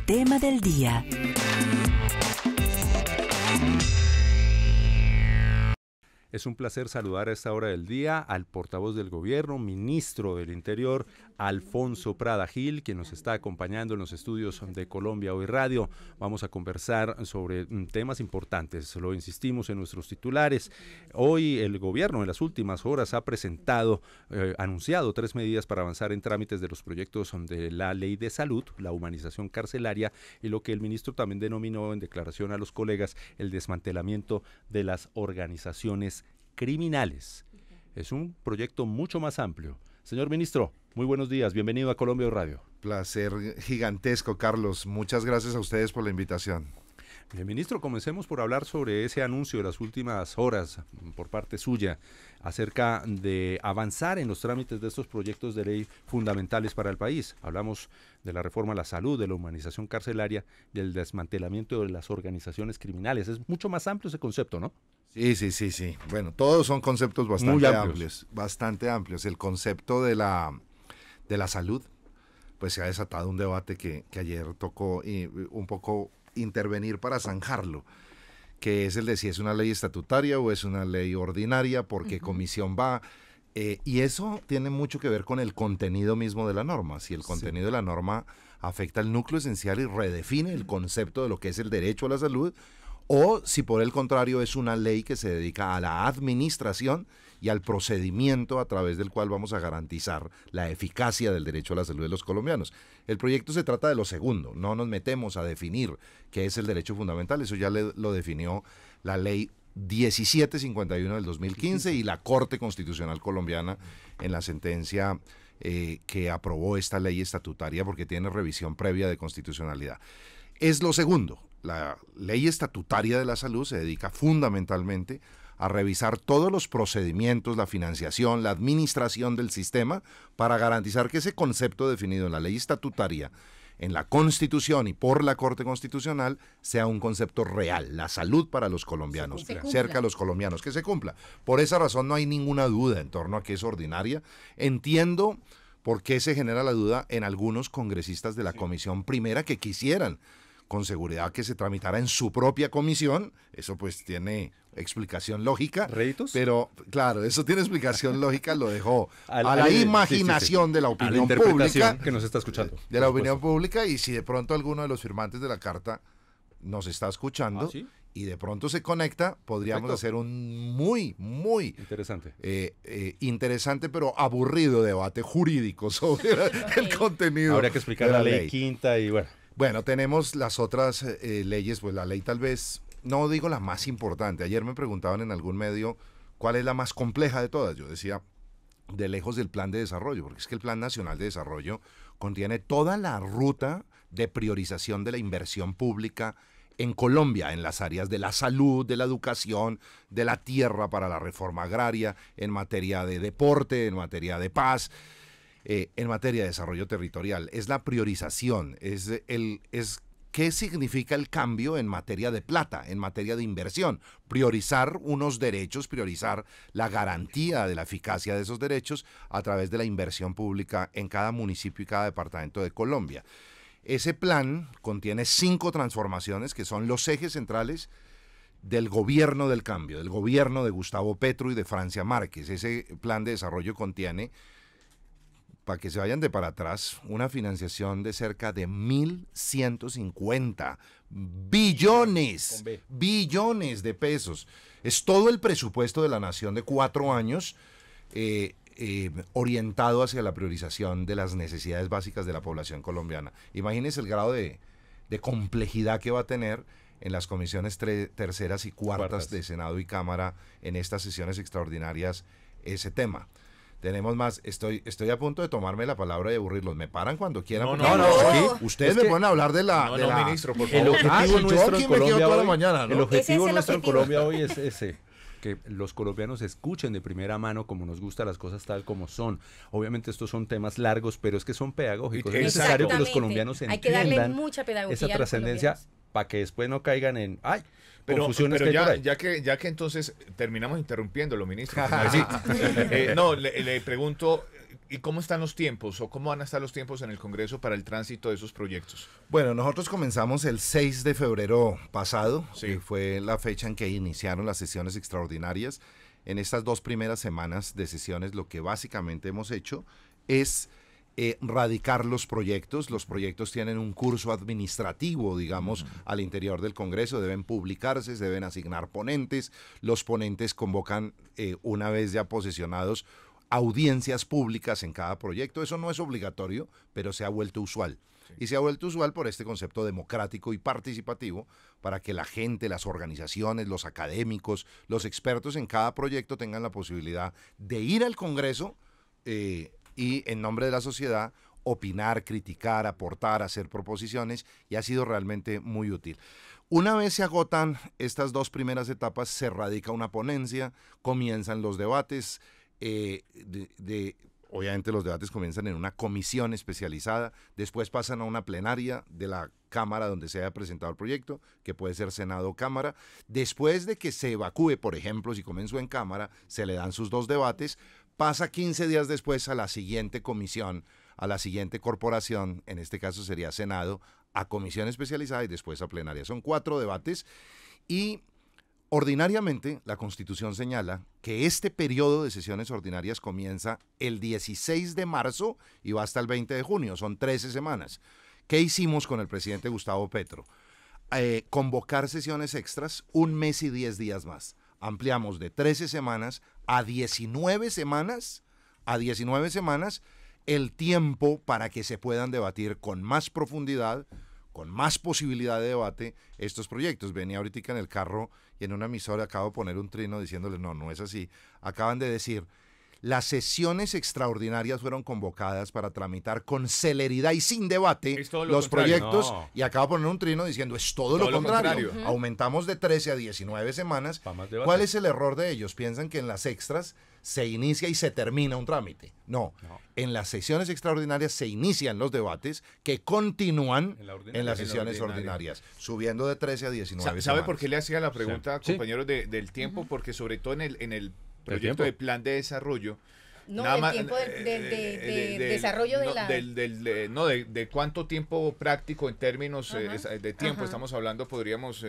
tema del día. Es un placer saludar a esta hora del día al portavoz del gobierno, ministro del Interior, Alfonso Prada Gil, quien nos está acompañando en los estudios de Colombia Hoy Radio. Vamos a conversar sobre temas importantes, lo insistimos en nuestros titulares. Hoy el gobierno en las últimas horas ha anunciado 3 medidas para avanzar en trámites de los proyectos de la ley de salud, la humanización carcelaria y lo que el ministro también denominó en declaración a los colegas el desmantelamiento de las organizaciones criminales. Es un proyecto mucho más amplio. Señor ministro, muy buenos días, bienvenido a Colombia Radio. Placer gigantesco, Carlos. Muchas gracias a ustedes por la invitación. Bien, ministro, comencemos por hablar sobre ese anuncio de las últimas horas por parte suya acerca de avanzar en los trámites de estos proyectos de ley fundamentales para el país. Hablamos de la reforma a la salud, de la humanización carcelaria, del desmantelamiento de las organizaciones criminales. Es mucho más amplio ese concepto, ¿no? Sí. Bueno, todos son conceptos bastante amplios. El concepto de la salud, pues se ha desatado un debate que ayer tocó un poco intervenir para zanjarlo, que es el de si es una ley estatutaria o es una ley ordinaria, por qué comisión va, y eso tiene mucho que ver con el contenido mismo de la norma. Si el contenido de la norma afecta el núcleo esencial y redefine el concepto de lo que es el derecho a la salud, o si por el contrario es una ley que se dedica a la administración y al procedimiento a través del cual vamos a garantizar la eficacia del derecho a la salud de los colombianos. El proyecto se trata de lo segundo, no nos metemos a definir qué es el derecho fundamental, eso ya lo definió la ley 1751 del 2015 y la Corte Constitucional Colombiana en la sentencia que aprobó esta ley estatutaria porque tiene revisión previa de constitucionalidad. Es lo segundo. La ley estatutaria de la salud se dedica fundamentalmente a revisar todos los procedimientos, la financiación, la administración del sistema para garantizar que ese concepto definido en la ley estatutaria, en la Constitución y por la Corte Constitucional sea un concepto real, la salud para los colombianos, cerca de los colombianos, que se cumpla. Por esa razón no hay ninguna duda en torno a que es ordinaria. Entiendo por qué se genera la duda en algunos congresistas de la Comisión Primera que quisieran con seguridad que se tramitara en su propia comisión. Eso pues tiene explicación lógica. ¿Réditos? Pero claro, eso tiene explicación lógica, lo dejó a la imaginación de la opinión pública. Que nos está escuchando. De la opinión pública, y si de pronto alguno de los firmantes de la carta nos está escuchando y de pronto se conecta, podríamos hacer un muy interesante. Interesante pero aburrido debate jurídico sobre el contenido. Habría que explicar la ley quinta y bueno. Bueno, tenemos las otras leyes, pues la ley tal vez, no digo la más importante. Ayer me preguntaban en algún medio cuál es la más compleja de todas. Yo decía, de lejos del plan de desarrollo, porque es que el Plan Nacional de Desarrollo contiene toda la ruta de priorización de la inversión pública en Colombia, en las áreas de la salud, de la educación, de la tierra para la reforma agraria, en materia de deporte, en materia de paz. En materia de desarrollo territorial, es la priorización, es qué significa el cambio en materia de plata, en materia de inversión, priorizar unos derechos, priorizar la garantía de la eficacia de esos derechos a través de la inversión pública en cada municipio y cada departamento de Colombia. Ese plan contiene 5 transformaciones que son los ejes centrales del gobierno del cambio, del gobierno de Gustavo Petro y de Francia Márquez. Ese plan de desarrollo contiene, para que se vayan de para atrás, una financiación de cerca de 1.150 billones de pesos. Es todo el presupuesto de la nación de 4 años orientado hacia la priorización de las necesidades básicas de la población colombiana. Imagínense el grado de complejidad que va a tener en las comisiones terceras y cuartas de Senado y Cámara en estas sesiones extraordinarias ese tema. Tenemos más, estoy a punto de tomarme la palabra y aburrirlos. Me paran cuando quieran. No. Ustedes me ponen a hablar de la... ministro, por favor. El objetivo nuestro en Colombia hoy, mañana, ¿no? El objetivo nuestro en Colombia hoy es ese, que los colombianos escuchen de primera mano como nos gustan las cosas tal como son. Obviamente estos son temas largos, pero es que son pedagógicos. Es necesario que los colombianos entiendan. Hay que darle mucha pedagogía esa trascendencia para que después no caigan en... Pero ya que entonces terminamos interrumpiéndolo, ministro. No, le pregunto, ¿Y cómo están los tiempos o cómo van a estar los tiempos en el Congreso para el tránsito de esos proyectos? Bueno, nosotros comenzamos el 6 de febrero pasado, que fue la fecha en que iniciaron las sesiones extraordinarias. En estas 2 primeras semanas de sesiones lo que básicamente hemos hecho es radicar los proyectos. Los proyectos tienen un curso administrativo, digamos, al interior del Congreso, deben publicarse, se deben asignar ponentes, los ponentes convocan, una vez ya posesionados, audiencias públicas en cada proyecto. Eso no es obligatorio, pero se ha vuelto usual. Sí. Y se ha vuelto usual por este concepto democrático y participativo para que la gente, las organizaciones, los académicos, los expertos en cada proyecto tengan la posibilidad de ir al Congreso y en nombre de la sociedad opinar, criticar, aportar, hacer proposiciones, y ha sido realmente muy útil. Una vez se agotan estas 2 primeras etapas, se radica una ponencia, comienzan los debates. Obviamente los debates comienzan en una comisión especializada, después pasan a una plenaria de la Cámara donde se haya presentado el proyecto, que puede ser Senado o Cámara. Después de que se evacúe, por ejemplo, si comenzó en Cámara, se le dan sus 2 debates, pasa 15 días después a la siguiente comisión, a la siguiente corporación, en este caso sería Senado, a comisión especializada y después a plenaria. Son 4 debates y ordinariamente, la Constitución señala que este periodo de sesiones ordinarias comienza el 16 de marzo y va hasta el 20 de junio, son 13 semanas. ¿Qué hicimos con el presidente Gustavo Petro? Convocar sesiones extras 1 mes y 10 días más. Ampliamos de 13 semanas a 19 semanas, el tiempo para que se puedan debatir con más profundidad, con más posibilidad de debate estos proyectos. Venía ahorita en el carro y en una emisora acabo de poner un trino diciéndole no es así. Acaban de decir, las sesiones extraordinarias fueron convocadas para tramitar con celeridad y sin debate los proyectos, y acabo de poner un trino diciendo, es todo lo contrario. Aumentamos de 13 a 19 semanas. ¿Cuál es el error de ellos? Piensan que en las extras se inicia y se termina un trámite. No. En las sesiones extraordinarias se inician los debates que continúan en las sesiones ordinarias, subiendo de 13 a 19 semanas. ¿Sabe por qué le hacía la pregunta, compañeros, del tiempo? Porque sobre todo en el proyecto de plan de desarrollo, no, del tiempo del desarrollo de cuánto tiempo práctico en términos de tiempo estamos hablando, podríamos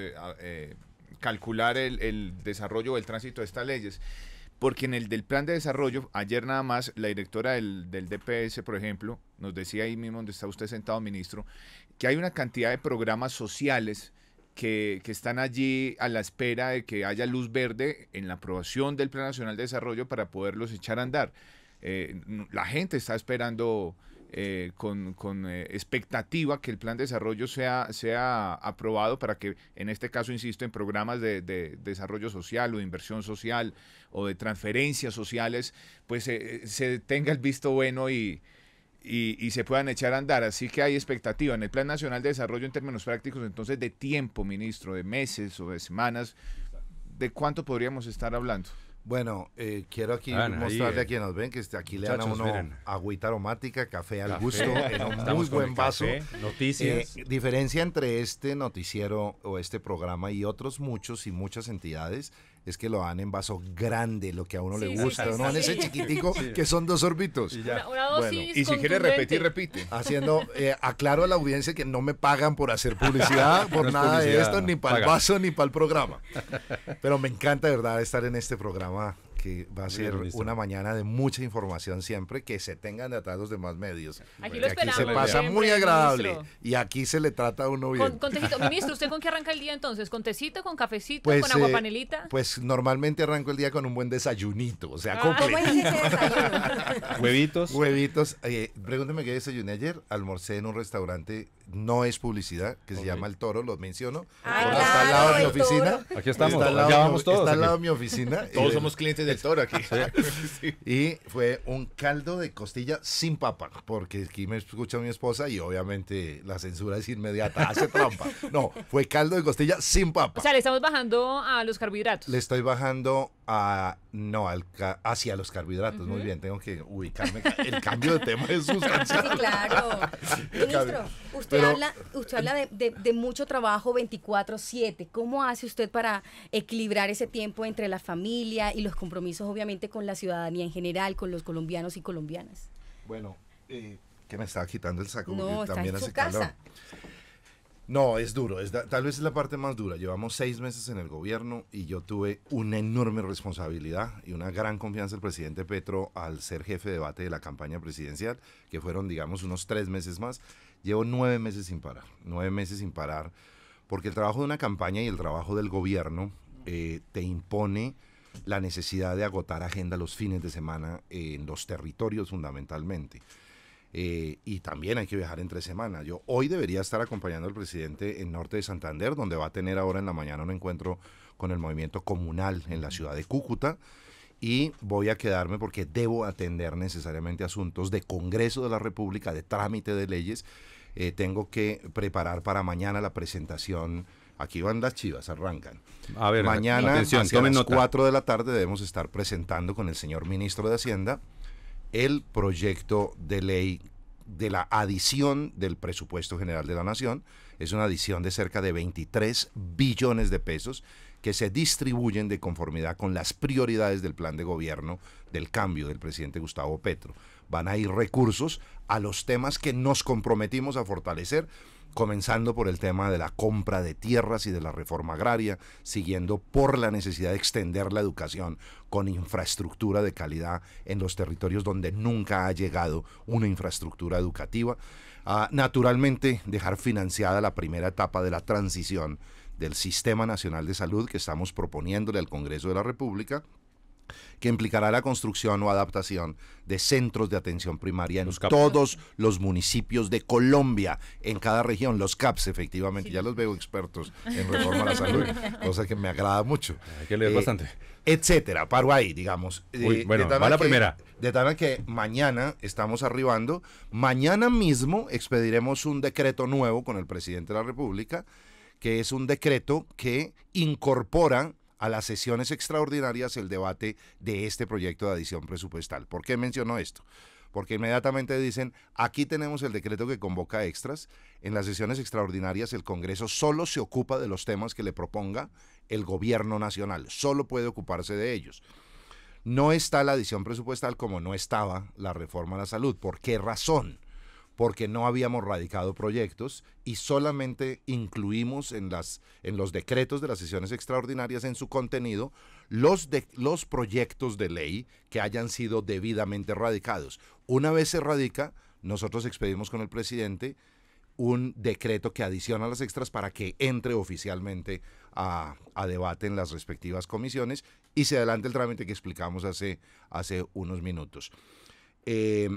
calcular el desarrollo o el tránsito de estas leyes. Porque en el del plan de desarrollo, ayer nada más, la directora del DPS, por ejemplo, nos decía ahí mismo donde está usted sentado, ministro, que hay una cantidad de programas sociales que están allí a la espera de que haya luz verde en la aprobación del Plan Nacional de Desarrollo para poderlos echar a andar. La gente está esperando con expectativa que el plan de desarrollo sea aprobado para que, en este caso, insisto, en programas de desarrollo social o de inversión social o de transferencias sociales, pues se tenga el visto bueno y se puedan echar a andar. Así que hay expectativa en el Plan Nacional de Desarrollo en términos prácticos, entonces, de tiempo, ministro, de meses o de semanas. ¿De cuánto podríamos estar hablando? Bueno, quiero aquí mostrarle a quienes nos ven que aquí le dan a uno agüita aromática, café al gusto, en un muy buen vaso. Noticias. Diferencia entre este noticiero o este programa y otros muchos y muchas entidades es que lo dan en vaso grande, lo que a uno le gusta, no en ese chiquitico que son 2 sorbitos. Una dosis y si quiere repetir, repite. Haciendo, aclaro a la audiencia que no me pagan por hacer publicidad, por nada de esto, ni para el vaso, ni para el programa. Pero me encanta, de verdad, estar en este programa, que va a ser una mañana de mucha información siempre, que se tengan de atrás los demás medios. Aquí lo esperamos. Aquí se pasa muy agradable, ministro. Y aquí se le trata a uno bien. Con tecito. Ministro, ¿usted con qué arranca el día entonces? ¿Con tecito, con cafecito, con agua panelita? Pues normalmente arranco el día con un buen desayunito, o sea, completo. Huevitos. Pregúnteme qué desayuné ayer. Almorcé en un restaurante, no es publicidad, que se llama El Toro, lo menciono. Está al lado de mi oficina. Aquí estamos, allá vamos todos. Está al lado de mi oficina. Todos somos clientes del Toro aquí. Sí. Y fue un caldo de costilla sin papa, porque aquí me escucha mi esposa y obviamente la censura es inmediata, hace trampa. No, fue caldo de costilla sin papa. O sea, le estamos bajando a los carbohidratos. Le estoy bajando hacia los carbohidratos. Muy bien, tengo que ubicarme. El cambio de tema es sustancial. Sí, claro. Ministro, usted habla de mucho trabajo 24/7. ¿Cómo hace usted para equilibrar ese tiempo entre la familia y los compromisos, obviamente, con la ciudadanía en general, con los colombianos y colombianas? Bueno, que me estaba quitando el saco No, porque también está en hace su casa. calor. No, es duro, tal vez es la parte más dura. Llevamos 6 meses en el gobierno y yo tuve una enorme responsabilidad y una gran confianza del presidente Petro al ser jefe de debate de la campaña presidencial, que fueron, digamos, unos 3 meses más. Llevo 9 meses sin parar, 9 meses sin parar, porque el trabajo de una campaña y el trabajo del gobierno te impone la necesidad de agotar agenda los fines de semana en los territorios fundamentalmente. Y también hay que viajar entre semana. Yo hoy debería estar acompañando al presidente en Norte de Santander, donde va a tener ahora en la mañana un encuentro con el movimiento comunal en la ciudad de Cúcuta, y voy a quedarme porque debo atender necesariamente asuntos de Congreso de la República, de trámite de leyes. Tengo que preparar para mañana la presentación. Aquí van las chivas, arrancan. A ver, mañana atención, hacia tomen las nota. 4 de la tarde debemos estar presentando con el señor ministro de Hacienda el proyecto de ley de la adición del presupuesto general de la Nación. Es una adición de cerca de 23 billones de pesos que se distribuyen de conformidad con las prioridades del plan de gobierno del cambio del presidente Gustavo Petro. Van a ir recursos a los temas que nos comprometimos a fortalecer, comenzando por el tema de la compra de tierras y de la reforma agraria, siguiendo por la necesidad de extender la educación con infraestructura de calidad en los territorios donde nunca ha llegado una infraestructura educativa. Naturalmente, dejar financiada la primera etapa de la transición del Sistema Nacional de Salud que estamos proponiéndole al Congreso de la República, que implicará la construcción o adaptación de centros de atención primaria en todos los municipios de Colombia, en cada región, los CAPS, efectivamente, ya los veo expertos en reforma a la salud, cosa que me agrada mucho. Hay que leer bastante. Etcétera, paro ahí, digamos. Bueno, va la primera. De tal manera que mañana estamos arribando, mañana mismo expediremos un decreto nuevo con el presidente de la República, que es un decreto que incorpora a las sesiones extraordinarias el debate de este proyecto de adición presupuestal. ¿Por qué menciono esto? Porque inmediatamente dicen, aquí tenemos el decreto que convoca extras, en las sesiones extraordinarias el Congreso solo se ocupa de los temas que le proponga el gobierno nacional, solo puede ocuparse de ellos. No está la adición presupuestal como no estaba la reforma a la salud. ¿Por qué razón? Porque no habíamos radicado proyectos y solamente incluimos en los decretos de las sesiones extraordinarias en su contenido los proyectos de ley que hayan sido debidamente radicados. Una vez se radica, nosotros expedimos con el presidente un decreto que adiciona las extras para que entre oficialmente a debate en las respectivas comisiones y se adelante el trámite que explicamos hace unos minutos.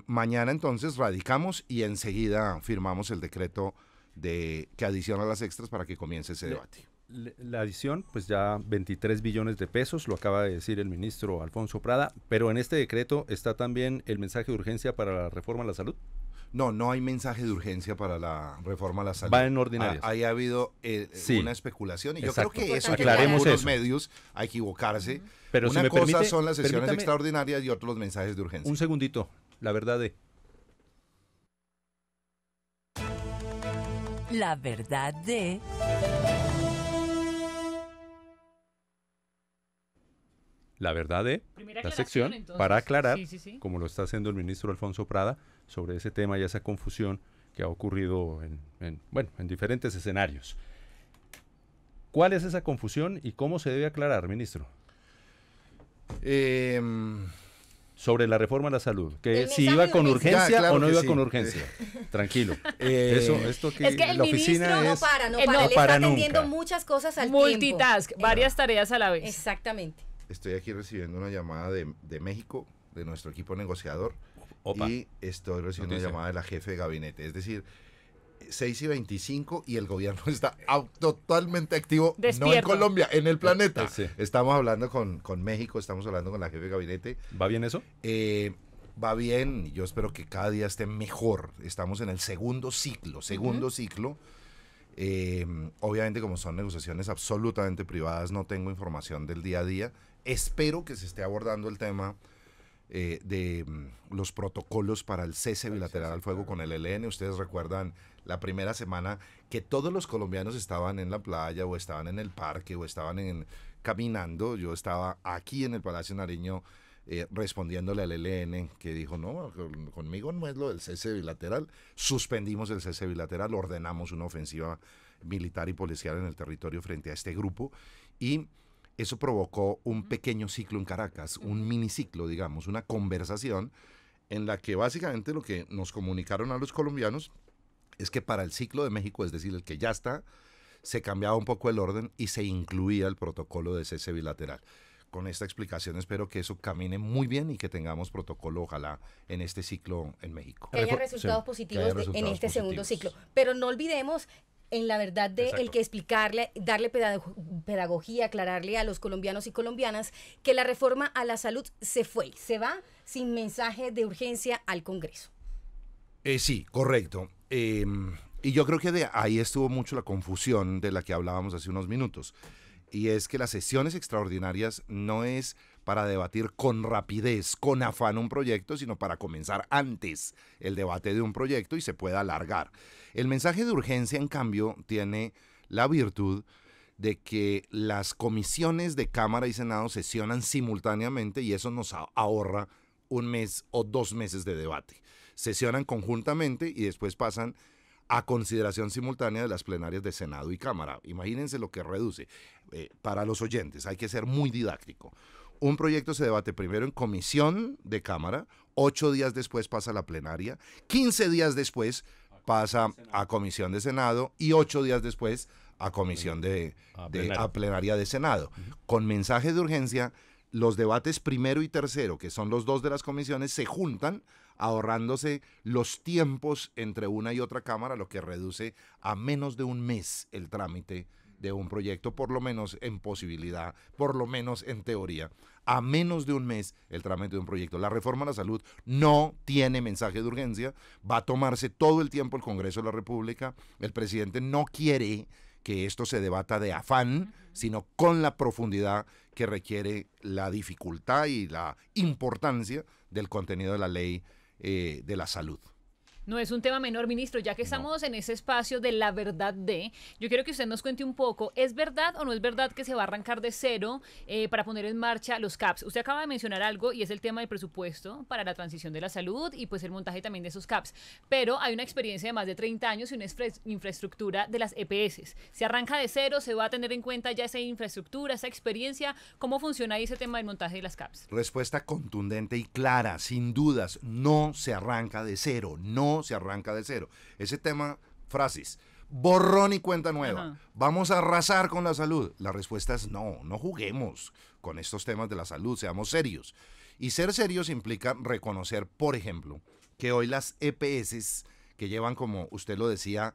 Mañana entonces radicamos y enseguida firmamos el decreto que adiciona las extras para que comience ese debate. La adición, pues ya 23 billones de pesos, lo acaba de decir el ministro Alfonso Prada, pero en este decreto está también el mensaje de urgencia para la reforma a la salud. No hay mensaje de urgencia para la reforma a la salud. Va en ordinarios. Ahí ha habido sí, una especulación y exacto. Yo creo que eso aclaremos algunos eso. Medios a equivocarse. Pero una si me cosa permite, son las sesiones permítame, extraordinarias y otros los mensajes de urgencia. Un segundito, la verdad de... La verdad de... La verdad de la sección entonces, para aclarar, sí. como lo está haciendo el ministro Alfonso Prada, sobre ese tema y esa confusión que ha ocurrido en diferentes escenarios. ¿Cuál es esa confusión y cómo se debe aclarar, ministro? Sobre la reforma a la salud, que si iba con urgencia claro o no iba sí. con urgencia. Tranquilo. Esto que Es que el la ministro oficina No es... para, no él para está atendiendo nunca. muchas cosas al Multitask, tiempo. varias tareas a la vez. Exactamente. Estoy aquí recibiendo una llamada de México, de nuestro equipo negociador, Opa. y estoy recibiendo Noticia. una llamada de la jefe de gabinete. Es decir, 6:25 y el gobierno está totalmente activo, no en Despierto. Colombia, en el planeta. Sí. Estamos hablando con México, estamos hablando con la jefe de gabinete. ¿Va bien eso? Va bien, yo espero que cada día esté mejor. Estamos en el segundo ciclo. Obviamente, como son negociaciones absolutamente privadas, no tengo información del día a día. Espero que se esté abordando el tema de los protocolos para el cese bilateral al fuego con el ELN. Ustedes recuerdan la primera semana que todos los colombianos estaban en la playa o estaban en el parque o estaban caminando. Yo estaba aquí en el Palacio Nariño respondiéndole al ELN, que dijo, no, conmigo no es lo del cese bilateral. Suspendimos el cese bilateral, ordenamos una ofensiva militar y policial en el territorio frente a este grupo, y eso provocó un pequeño ciclo en Caracas, un miniciclo, digamos, una conversación en la que básicamente lo que nos comunicaron a los colombianos es que para el ciclo de México, es decir, el que ya está, se cambiaba un poco el orden y se incluía el protocolo de cese bilateral. Con esta explicación espero que eso camine muy bien y que tengamos protocolo, ojalá, en este ciclo en México. Que haya resultados positivos en este segundo ciclo. Pero no olvidemos, en la verdad, el que explicarle, darle pedagogía, aclararle a los colombianos y colombianas que la reforma a la salud se va sin mensaje de urgencia al Congreso. Sí, correcto. Y yo creo que de ahí estuvo mucho la confusión de la que hablábamos hace unos minutos. Y es que las sesiones extraordinarias no es para debatir con rapidez, con afán un proyecto, sino para comenzar antes el debate de un proyecto y se pueda alargar. El mensaje de urgencia, en cambio, tiene la virtud de que las comisiones de Cámara y Senado sesionan simultáneamente y eso nos ahorra un mes o 2 meses de debate. Sesionan conjuntamente y después pasan a consideración simultánea de las plenarias de Senado y Cámara. Imagínense lo que reduce. Para los oyentes, hay que ser muy didáctico. Un proyecto se debate primero en comisión de Cámara, 8 días después pasa a la plenaria, 15 días después pasa a comisión de Senado y 8 días después a comisión a plenaria de Senado. Con mensaje de urgencia, los debates primero y tercero, que son los 2 de las comisiones, se juntan, ahorrándose los tiempos entre una y otra Cámara, lo que reduce a menos de un mes el trámite de un proyecto, por lo menos en posibilidad, por lo menos en teoría, a menos de un mes el trámite de un proyecto. La reforma a la salud no tiene mensaje de urgencia, va a tomarse todo el tiempo el Congreso de la República, el presidente no quiere que esto se debata de afán, sino con la profundidad que requiere la dificultad y la importancia del contenido de la ley de la salud. No es un tema menor, ministro, ya que estamos en ese espacio de la verdad yo quiero que usted nos cuente un poco, ¿es verdad o no es verdad que se va a arrancar de cero para poner en marcha los CAPS? Usted acaba de mencionar algo y es el tema del presupuesto para la transición de la salud y pues el montaje también de esos CAPS, pero hay una experiencia de más de 30 años y una infraestructura de las EPS. ¿Se arranca de cero? ¿Se va a tener en cuenta ya esa infraestructura, esa experiencia? ¿Cómo funciona ahí ese tema del montaje de las CAPS? Respuesta contundente y clara, sin dudas, no se arranca de cero, no se arranca de cero. Ese tema, frases, borrón y cuenta nueva. Ajá. Vamos a arrasar con la salud. La respuesta es no juguemos con estos temas de la salud, seamos serios. Y ser serios implica reconocer, por ejemplo, que hoy las EPS, que llevan, como usted lo decía,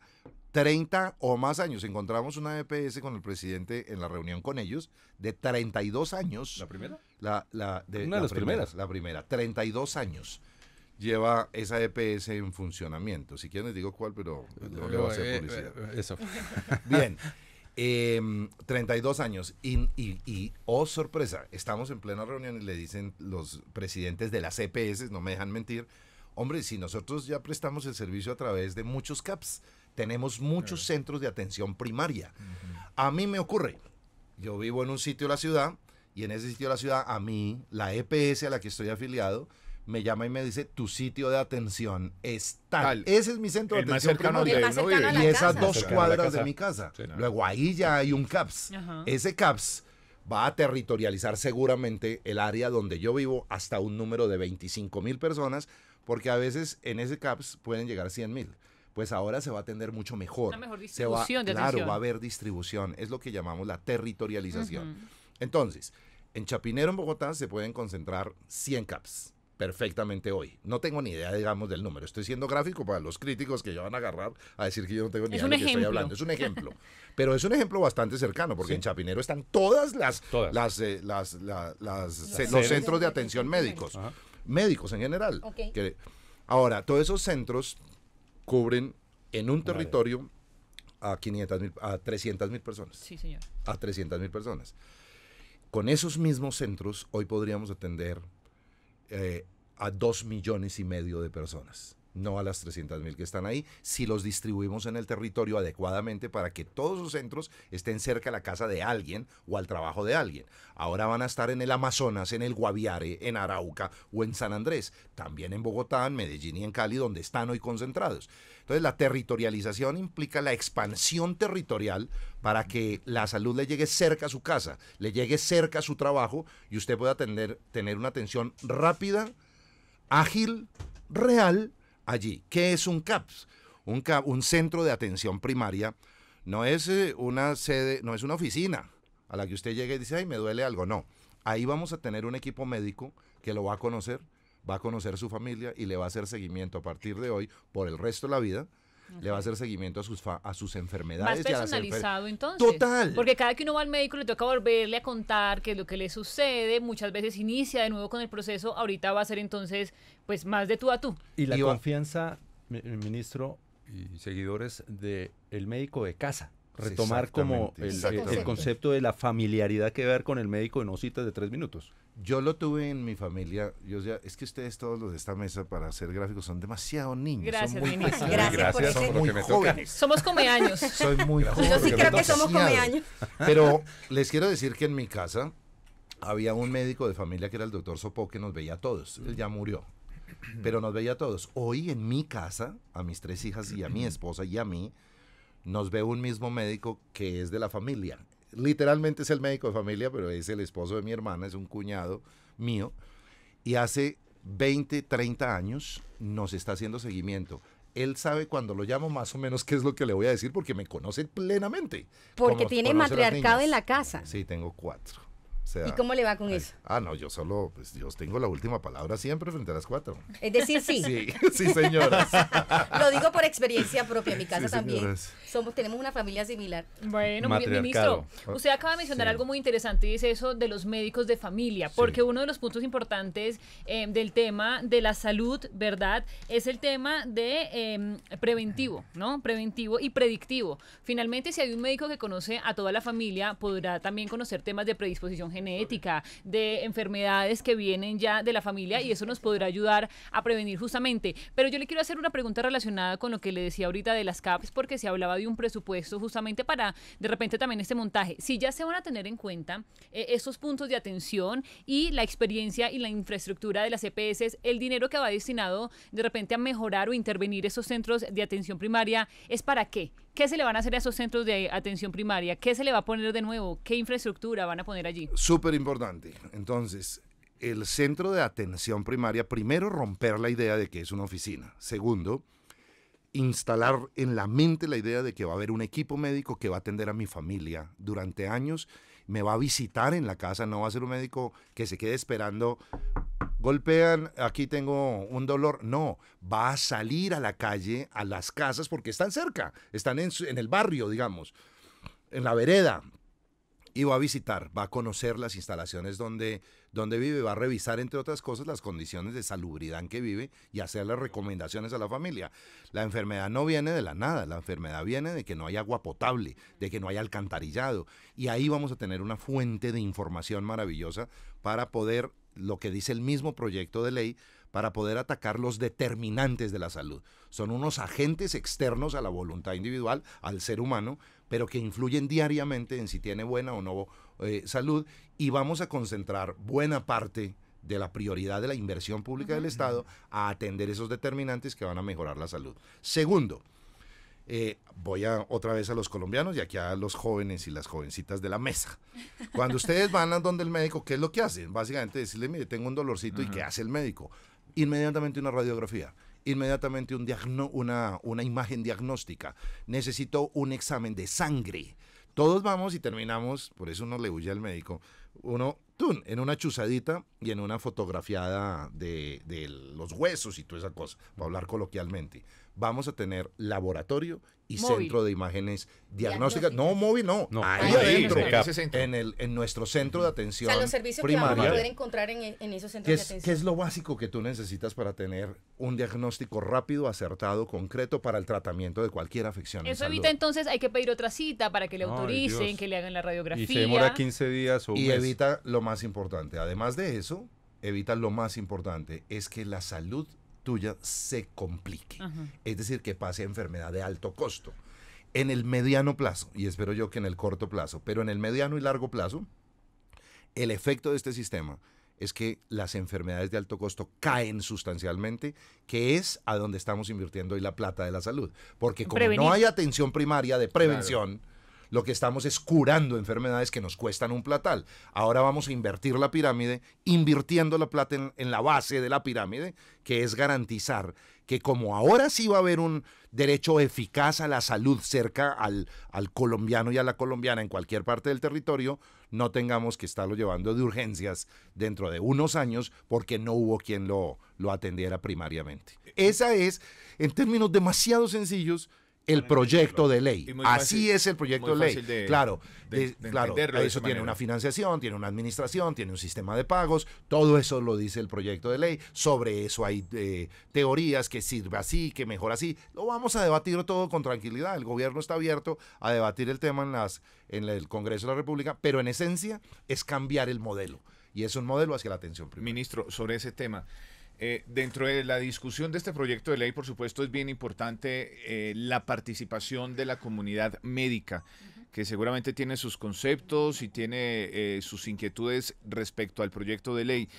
30 o más años, encontramos una EPS con el presidente en la reunión con ellos, de 32 años. ¿La primera? Una de las primeras. La primera, 32 años. Lleva esa EPS en funcionamiento. Si quieren les digo cuál, pero no le voy a hacer publicidad. Eso. Bien, 32 años y oh sorpresa, estamos en plena reunión y le dicen los presidentes de las EPS, no me dejan mentir, hombre, si nosotros ya prestamos el servicio a través de muchos CAPS, tenemos muchos centros de atención primaria. A mí me ocurre, yo vivo en un sitio de la ciudad y en ese sitio de la ciudad a mí, la EPS a la que estoy afiliado, me llama y me dice, tu sitio de atención es tal. Ese es mi centro de atención primaria. Y es a 2 cuadras de mi casa. Sí, no. Luego ahí ya hay un CAPS. Ese CAPS va a territorializar seguramente el área donde yo vivo hasta un número de 25,000 personas, porque a veces en ese CAPS pueden llegar 100,000. Pues ahora se va a atender mucho mejor. Una mejor distribución de atención. Claro, va a haber distribución. Es lo que llamamos la territorialización. Entonces, en Chapinero, en Bogotá, se pueden concentrar 100 CAPS. Perfectamente hoy. No tengo ni idea, digamos, del número. Estoy siendo gráfico para los críticos que ya van a agarrar a decir que yo no tengo ni idea de lo que estoy hablando. Es un ejemplo. Pero es un ejemplo bastante cercano, porque en Chapinero están todos los centros de atención médicos. Médicos en general. Ahora, todos esos centros cubren en un territorio a 300,000 personas. Sí, señor. A 300,000 personas. Con esos mismos centros, hoy podríamos atender a 2,5 millones de personas. no a las 300.000 que están ahí, si los distribuimos en el territorio adecuadamente para que todos los centros estén cerca a la casa de alguien o al trabajo de alguien. Ahora van a estar en el Amazonas, en el Guaviare, en Arauca o en San Andrés, también en Bogotá, en Medellín y en Cali, donde están hoy concentrados. Entonces, la territorialización implica la expansión territorial para que la salud le llegue cerca a su casa, le llegue cerca a su trabajo y usted pueda tener una atención rápida, ágil, real, allí. ¿Qué es un CAPS? Un centro de atención primaria no es una sede, no es una oficina a la que usted llegue y dice, ay, me duele algo. No, ahí vamos a tener un equipo médico que lo va a conocer su familia y le va a hacer seguimiento a partir de hoy por el resto de la vida. Le va a hacer seguimiento a sus enfermedades. Más personalizado entonces. Total. Porque cada que uno va al médico le toca volverle a contar qué es lo que le sucede, muchas veces inicia de nuevo con el proceso, ahorita va a ser entonces pues más de tú a tú. Y la confianza, ministro y seguidores, de el médico de casa. Retomar como el concepto de la familiaridad que ver con el médico de no citas de 3 minutos. Yo lo tuve en mi familia. Es que ustedes todos los de esta mesa para hacer gráficos son demasiado niños. Gracias, son muy ministro. Gracias son muy jóvenes. Somos comeaños. Soy muy joven. Yo sí creo que somos comeaños. Pero les quiero decir que en mi casa había un médico de familia que era el doctor Sopó, que nos veía a todos. Él ya murió, pero nos veía a todos. Hoy en mi casa, a mis 3 hijas y a mi esposa y a mí, nos ve un mismo médico que es de la familia. Literalmente es el médico de familia, pero es el esposo de mi hermana, es un cuñado mío. Y hace 20, 30 años nos está haciendo seguimiento. Él sabe cuando lo llamo más o menos qué es lo que le voy a decir porque me conoce plenamente. Porque tiene matriarcado en la casa. Sí, tengo 4. O sea, ¿y cómo le va con eso? No, yo tengo la última palabra siempre frente a las 4. Es decir, sí. Sí, señoras. Lo digo por experiencia propia, en mi casa Sí, también. señoras. Tenemos una familia similar. Bueno, muy bien, ministro. Usted acaba de mencionar algo muy interesante y es eso de los médicos de familia, porque uno de los puntos importantes del tema de la salud, ¿verdad? Es el tema de preventivo, ¿no? Preventivo y predictivo. Finalmente, si hay un médico que conoce a toda la familia, podrá también conocer temas de predisposición genética, de enfermedades que vienen ya de la familia y eso nos podrá ayudar a prevenir justamente. Pero yo le quiero hacer una pregunta relacionada con lo que le decía ahorita de las CAPS, porque se hablaba de un presupuesto justamente para de repente también este montaje. Si ya se van a tener en cuenta estos puntos de atención y la experiencia y la infraestructura de las EPS, el dinero que va destinado de repente a mejorar o intervenir esos centros de atención primaria, ¿es para qué? ¿Qué se le van a hacer a esos centros de atención primaria? ¿Qué se le va a poner de nuevo? ¿Qué infraestructura van a poner allí? Súper importante. Entonces, el centro de atención primaria, primero, romper la idea de que es una oficina. Segundo, instalar en la mente la idea de que va a haber un equipo médico que va a atender a mi familia durante años, me va a visitar en la casa, no va a ser un médico que se quede esperando, golpean, aquí tengo un dolor. No, va a salir a la calle, a las casas, porque están cerca, están en el barrio, digamos, en la vereda, y va a visitar, va a conocer las instalaciones donde vive, va a revisar, entre otras cosas, las condiciones de salubridad en que vive y hacer las recomendaciones a la familia. La enfermedad no viene de la nada, la enfermedad viene de que no hay agua potable, de que no hay alcantarillado, y ahí vamos a tener una fuente de información maravillosa para poder, lo que dice el mismo proyecto de ley, para poder atacar los determinantes de la salud. Son unos agentes externos a la voluntad individual, al ser humano, pero que influyen diariamente en si tiene buena o no salud, y vamos a concentrar buena parte de la prioridad de la inversión pública del Estado a atender esos determinantes que van a mejorar la salud. Segundo, voy otra vez a los colombianos y aquí a los jóvenes y las jovencitas de la mesa. Cuando ustedes van a donde el médico, ¿qué es lo que hacen? Básicamente decirle, mire, tengo un dolorcito, ¿y qué hace el médico? Inmediatamente una radiografía, inmediatamente una imagen diagnóstica, necesito un examen de sangre. Todos vamos y terminamos, por eso uno le huye al médico, en una chuzadita y en una fotografiada de los huesos y toda esa cosa, para hablar coloquialmente. Vamos a tener laboratorio y móvil. Centro de imágenes diagnósticas. No, móvil no. Ahí adentro, en nuestro centro de atención primaria. O sea, los servicios primaria, que vamos a poder encontrar en esos centros de atención. ¿Qué es lo básico que tú necesitas para tener un diagnóstico rápido, acertado, concreto para el tratamiento de cualquier afección? Eso evita entonces, hay que pedir otra cita para que le autoricen, que le hagan la radiografía. Y se demora 15 días o un mes. Y evita lo más importante. Además de eso, evita lo más importante, es que la salud tuya se complique. Es decir, que pase a enfermedad de alto costo. En el mediano plazo, y espero yo que en el corto plazo, pero en el mediano y largo plazo, el efecto de este sistema es que las enfermedades de alto costo caen sustancialmente, que es a donde estamos invirtiendo hoy la plata de la salud. Porque como no hay atención primaria de prevención, lo que estamos es curando enfermedades que nos cuestan un platal. Ahora vamos a invertir la pirámide, invirtiendo la plata en la base de la pirámide, que es garantizar que como ahora sí va a haber un derecho eficaz a la salud cerca al colombiano y a la colombiana en cualquier parte del territorio, no tengamos que estarlo llevando de urgencias dentro de unos años porque no hubo quien lo atendiera primariamente. Esa es, en términos demasiado sencillos, el proyecto de ley. Así es el proyecto de ley. Claro, eso tiene una financiación, tiene una administración, tiene un sistema de pagos, todo eso lo dice el proyecto de ley. Sobre eso hay teorías que sirve así, que mejor así. Lo vamos a debatir todo con tranquilidad. El gobierno está abierto a debatir el tema en el Congreso de la República, pero en esencia es cambiar el modelo. Y es un modelo hacia la atención primaria. Ministro, sobre ese tema, dentro de la discusión de este proyecto de ley, por supuesto, es bien importante la participación de la comunidad médica, que seguramente tiene sus conceptos y tiene sus inquietudes respecto al proyecto de ley.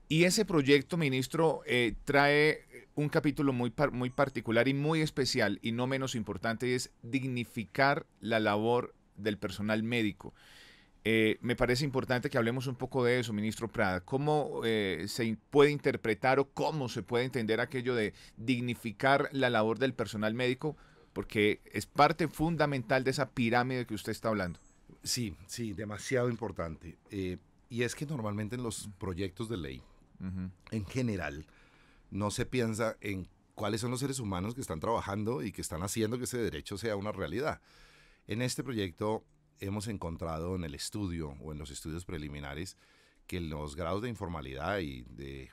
Y ese proyecto, ministro, trae un capítulo muy particular y muy especial, y no menos importante, y es dignificar la labor del personal médico. Me parece importante que hablemos un poco de eso, ministro Prada. ¿Cómo se puede interpretar o cómo se puede entender aquello de dignificar la labor del personal médico? Porque es parte fundamental de esa pirámide que usted está hablando. Sí, demasiado importante. Y es que normalmente en los proyectos de ley, en general, no se piensa en cuáles son los seres humanos que están trabajando y que están haciendo que ese derecho sea una realidad. En este proyecto hemos encontrado en el estudio o en los estudios preliminares que los grados de informalidad y de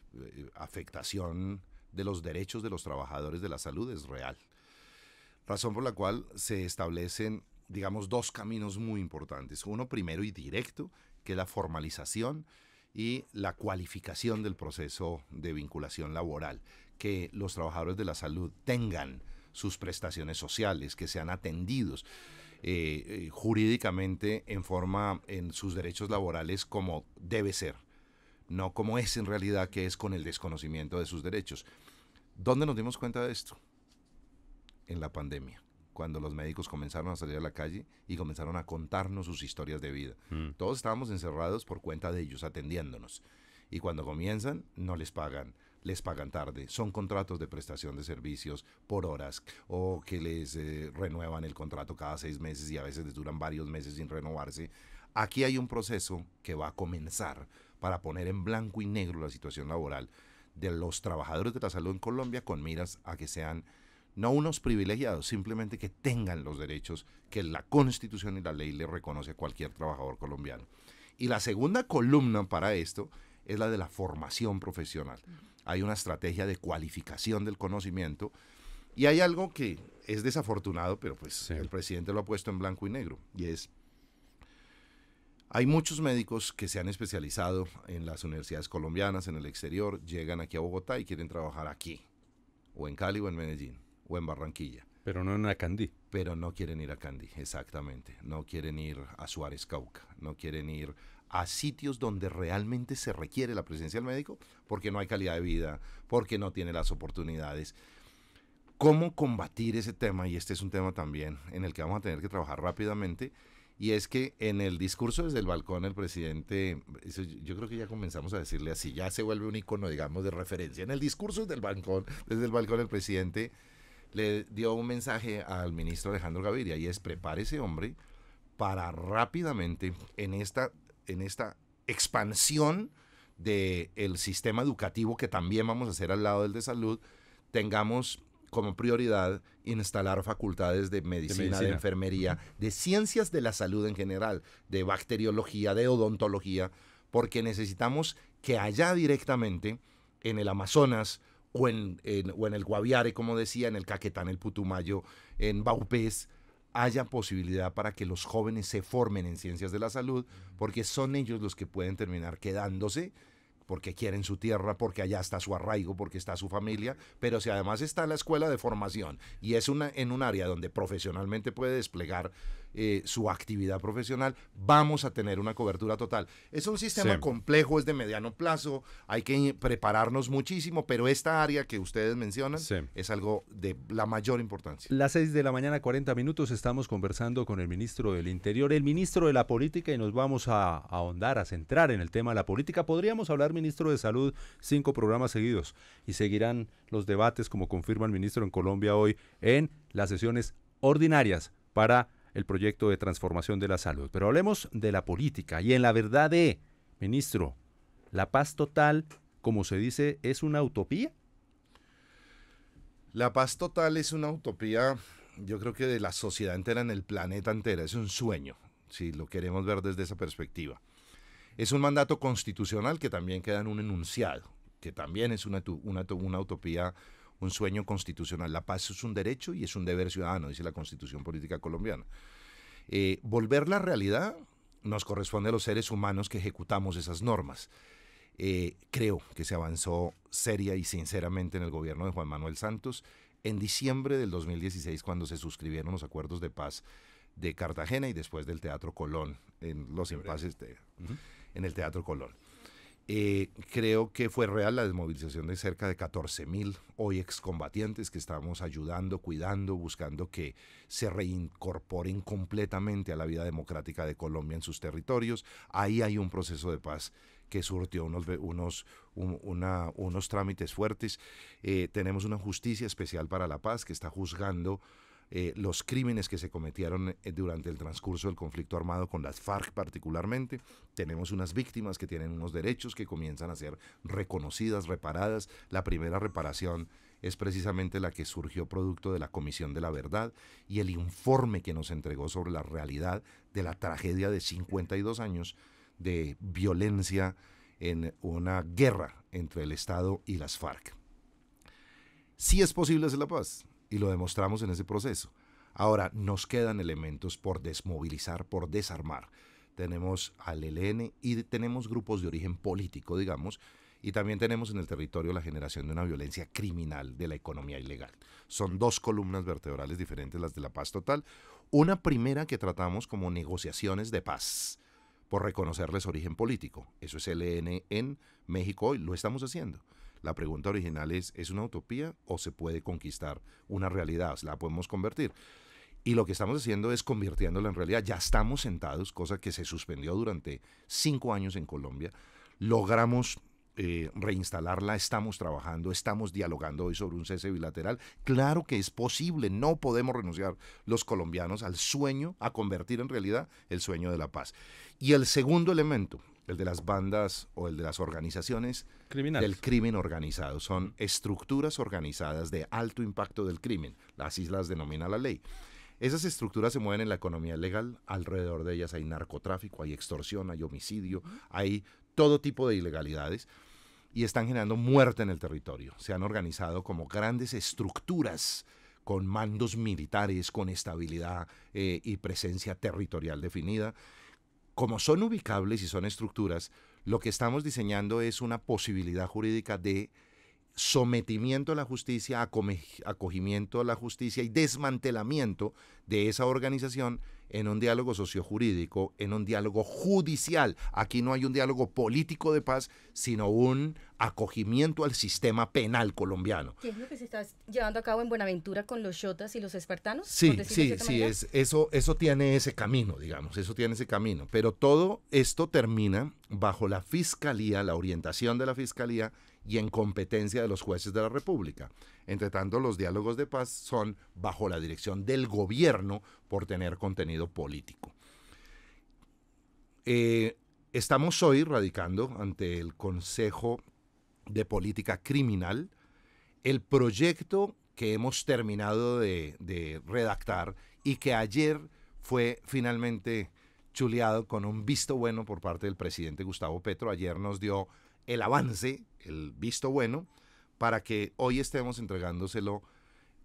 afectación de los derechos de los trabajadores de la salud es real. Razón por la cual se establecen, digamos, dos caminos muy importantes. Uno primero y directo, que es la formalización y la cualificación del proceso de vinculación laboral. Que los trabajadores de la salud tengan sus prestaciones sociales, que sean atendidos jurídicamente en sus derechos laborales como debe ser, no como es en realidad, que es con el desconocimiento de sus derechos. ¿Dónde nos dimos cuenta de esto? En la pandemia, cuando los médicos comenzaron a salir a la calle y comenzaron a contarnos sus historias de vida. Todos estábamos encerrados por cuenta de ellos, atendiéndonos. Y cuando comienzan, no les pagan tarde, son contratos de prestación de servicios por horas o que les renuevan el contrato cada 6 meses y a veces les duran varios meses sin renovarse. Aquí hay un proceso que va a comenzar para poner en blanco y negro la situación laboral de los trabajadores de la salud en Colombia con miras a que sean no unos privilegiados, simplemente que tengan los derechos que la Constitución y la ley le reconoce a cualquier trabajador colombiano. Y la segunda columna para esto es la de la formación profesional. Hay una estrategia de cualificación del conocimiento y hay algo que es desafortunado, pero pues sí, el presidente lo ha puesto en blanco y negro, y es: hay muchos médicos que se han especializado en las universidades colombianas, en el exterior, llegan aquí a Bogotá y quieren trabajar aquí, o en Cali, o en Medellín, o en Barranquilla. Pero no en Acandí. Pero no quieren ir a Candí, exactamente. No quieren ir a Suárez, Cauca. No quieren ir a sitios donde realmente se requiere la presencia del médico, porque no hay calidad de vida, porque no tiene las oportunidades. ¿Cómo combatir ese tema? Y este es un tema también en el que vamos a tener que trabajar rápidamente. Y es que en el discurso desde el balcón el presidente, yo creo que ya comenzamos a decirle así, ya se vuelve un icono, digamos, de referencia. En el discurso desde el balcón el presidente le dio un mensaje al ministro Alejandro Gaviria, y es: prepárese, hombre, para rápidamente en esta expansión del sistema educativo que también vamos a hacer al lado del de salud, tengamos como prioridad instalar facultades de medicina, de enfermería, de ciencias de la salud en general, de bacteriología, de odontología, porque necesitamos que allá directamente, en el Amazonas, o en el Guaviare, como decía, en el Caquetá, en el Putumayo, en Vaupés, haya posibilidad para que los jóvenes se formen en ciencias de la salud, porque son ellos los que pueden terminar quedándose porque quieren su tierra, porque allá está su arraigo, porque está su familia, pero si además está la escuela de formación y es en un área donde profesionalmente puede desplegar su actividad profesional, vamos a tener una cobertura total. Es un sistema complejo, es de mediano plazo, hay que prepararnos muchísimo, pero esta área que ustedes mencionan es algo de la mayor importancia. Las 6:40 a.m, estamos conversando con el ministro del Interior, el ministro de la Política, y nos vamos a ahondar, a centrar en el tema de la política. Podríamos hablar, ministro de Salud, 5 programas seguidos, y seguirán los debates, como confirma el ministro en Colombia hoy, en las sesiones ordinarias para el proyecto de transformación de la salud. Pero hablemos de la política y en la verdad ministro, ¿la paz total, como se dice, es una utopía? La paz total es una utopía, yo creo que de la sociedad entera, en el planeta entera, es un sueño, si lo queremos ver desde esa perspectiva. Es un mandato constitucional que también queda en un enunciado, que también es una utopía, un sueño constitucional. La paz es un derecho y es un deber ciudadano, dice la Constitución Política Colombiana. Volverla realidad nos corresponde a los seres humanos que ejecutamos esas normas. Creo que se avanzó seria y sinceramente en el gobierno de Juan Manuel Santos en diciembre del 2016, cuando se suscribieron los acuerdos de paz de Cartagena y después del Teatro Colón, en los impases en el Teatro Colón. Creo que fue real la desmovilización de cerca de 14.000 hoy excombatientes que estamos ayudando, cuidando, buscando que se reincorporen completamente a la vida democrática de Colombia en sus territorios. Ahí hay un proceso de paz que surtió unos trámites fuertes. Tenemos una justicia especial para la paz que está juzgando los crímenes que se cometieron durante el transcurso del conflicto armado con las FARC particularmente. Tenemos unas víctimas que tienen unos derechos que comienzan a ser reconocidas, reparadas. La primera reparación es precisamente la que surgió producto de la Comisión de la Verdad y el informe que nos entregó sobre la realidad de la tragedia de 52 años de violencia en una guerra entre el Estado y las FARC. Sí es posible hacer la paz, y lo demostramos en ese proceso. Ahora, nos quedan elementos por desmovilizar, por desarmar. Tenemos al ELN y tenemos grupos de origen político, digamos, y también tenemos en el territorio la generación de una violencia criminal de la economía ilegal. Son 2 columnas vertebrales diferentes las de la paz total. Una primera que tratamos como negociaciones de paz, por reconocerles origen político. Eso es ELN en México hoy, lo estamos haciendo. La pregunta original ¿es una utopía o se puede conquistar una realidad? ¿La podemos convertir? Y lo que estamos haciendo es convirtiéndola en realidad. Ya estamos sentados, cosa que se suspendió durante 5 años en Colombia. Logramos reinstalarla, estamos trabajando, estamos dialogando hoy sobre un cese bilateral. Claro que es posible, no podemos renunciar los colombianos al sueño, a convertir en realidad el sueño de la paz. Y el segundo elemento, el de las bandas o el de las organizaciones del crimen organizado, son estructuras organizadas de alto impacto del crimen, así las denomina la ley. Esas estructuras se mueven en la economía legal, alrededor de ellas hay narcotráfico, hay extorsión, hay homicidio, hay todo tipo de ilegalidades y están generando muerte en el territorio. Se han organizado como grandes estructuras con mandos militares, con estabilidad y presencia territorial definida. Como son ubicables y son estructuras, lo que estamos diseñando es una posibilidad jurídica de sometimiento a la justicia, acogimiento a la justicia y desmantelamiento de esa organización en un diálogo sociojurídico, en un diálogo judicial. Aquí no hay un diálogo político de paz, sino un acogimiento al sistema penal colombiano. ¿Qué es lo que se está llevando a cabo en Buenaventura con los shotas y los espartanos? Sí, eso tiene ese camino, digamos, eso tiene ese camino. Pero todo esto termina bajo la fiscalía, la orientación de la fiscalía y en competencia de los jueces de la República. Entre tanto, los diálogos de paz son bajo la dirección del gobierno por tener contenido político. Estamos hoy radicando ante el Consejo de Política Criminal el proyecto que hemos terminado de redactar y que ayer fue finalmente chuleado con un visto bueno por parte del presidente Gustavo Petro. Ayer nos dio el avance, el visto bueno, para que hoy estemos entregándoselo